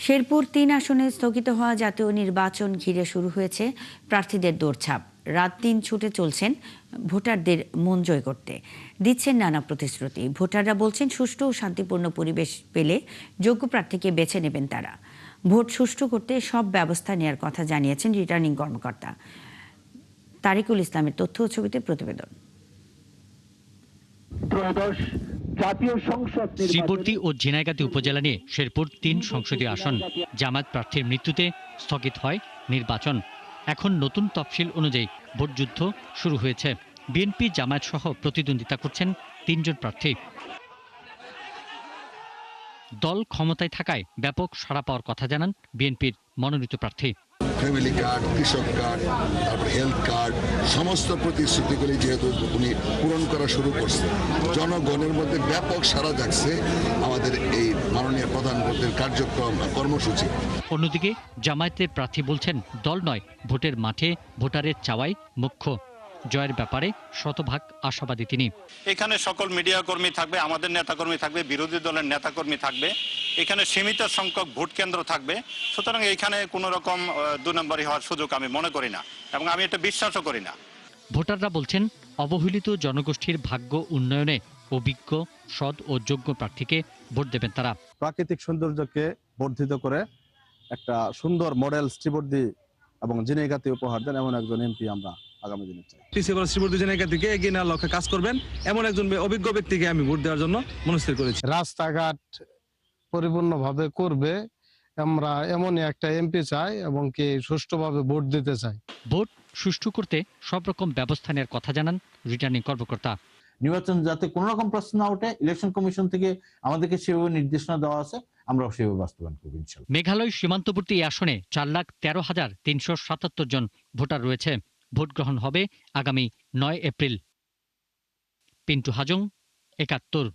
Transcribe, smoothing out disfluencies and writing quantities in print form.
শেরপুর ৩ আসনে স্থগিত হওয়া জাতীয় নির্বাচন ঘিরে শুরু হয়েছে প্রার্থীদের দৌড়ঝাঁপ। রাত দিন ছুটে চলছেন ভোটারদের মন জয় করতে, দিচ্ছেন নানা প্রতিশ্রুতি। ভোটাররা বলছেন সুষ্ঠু ও শান্তিপূর্ণ পরিবেশ পেলে যোগ্য প্রার্থীকে বেছে নেবেন তারা। ভোট সুষ্ঠু করতে সব ব্যবস্থা নেওয়ার কথা জানিয়েছেন রিটার্নিং কর্মকর্তা। তারিকুল ইসলামের তথ্য ও ছবিতে প্রতিবেদন। শ্রীবর্দী ও ঝিনাইগাতী উপজেলা নিয়ে শেরপুর ৩ সংসদীয় আসন জামায়াত প্রার্থীর মৃত্যুতে স্থগিত হয় নির্বাচন। এখন নতুন তফসিল অনুযায়ী ভোটযুদ্ধ শুরু হয়েছে। বিএনপি জামায়াত সহ প্রতিদ্বন্দ্বিতা করছেন ৩ জন প্রার্থী। দল ক্ষমতায় থাকায় ব্যাপক সাড়া পাওয়ার কথা জানান বিএনপির মনোনীত প্রার্থী। ফ্যামিলি কার্ড, কৃষক কার্ড, তারপর হেলথ কার্ড, সমস্ত প্রতিশ্রুতিগুলি যেহেতু উনি পূরণ করা শুরু করছে, জনগণের মধ্যে ব্যাপক সাড়া জাগছে আমাদের এই মাননীয় প্রধানমন্ত্রীর কার্যক্রম কর্মসূচি। অন্যদিকে জামায়াতের প্রার্থী বলছেন দল নয়, ভোটের মাঠে ভোটারের চাওয়াই মুখ্য। জয়ের ব্যাপারে শতভাগ আশাবাদী তিনি। এখানে সকল মিডিয়া কর্মী থাকবে, আমাদের নেতাকর্মী থাকবে, বিরোধী দলের নেতাকর্মী থাকবে, এখানে সীমিত সংখ্যক ভোট কেন্দ্র থাকবে। সুতরাং এখানে কোনো রকম ২ নম্বরই হওয়ার সুযোগ আমি মনে করি না, এবং আমি এটা বিশ্বাসও করি না। ভোটাররা বলছেন অবহেলিত জনগোষ্ঠীর ভাগ্য উন্নয়নে অভিজ্ঞ, সৎ ও যোগ্য প্রার্থীকে ভোট দেবেন তারা। প্রাকৃতিক সৌন্দর্যকে বর্ধিত করে একটা সুন্দর মডেল শ্রীবর্দী এবং ঝিনাইগাতী উপহার দেন এমন একজন এমপি আমরা আগামী দিনে চাই। শ্রীবর্দী ঝিনাইগাতীকে এগিয়ে নেওয়ার লক্ষ্যে কাজ করবেন এমন একজন অভিজ্ঞ ব্যক্তিকে আমি ভোট দেওয়ার জন্য মনস্থির করেছি। রাস্তাঘাট পরিপূর্ণভাবে করবে, আমরা এমনই একটা এমপি চাই এবং কি সুষ্ঠুভাবে ভোট দিতে চাই। ভোট সুষ্ঠু করতে সব রকম ব্যবস্থা নেওয়ার কথা জানান রিটার্নিং কর্মকর্তা। নির্বাচন যাতে কোনো রকম প্রশ্ন না ওঠে, ইলেকশন কমিশন থেকে আমাদেরকে সেভাবে নির্দেশনা দেওয়া আছে, আমরা সেভাবে বাস্তবায়ন করব ইনশাআল্লাহ। মেঘালয় সীমান্তবর্তী এই আসনে 4,13,377 জন ভোটার রয়েছে। ভোট গ্রহণ হবে আগামী 9 এপ্রিল। পিন্টু হাজং, ৭১।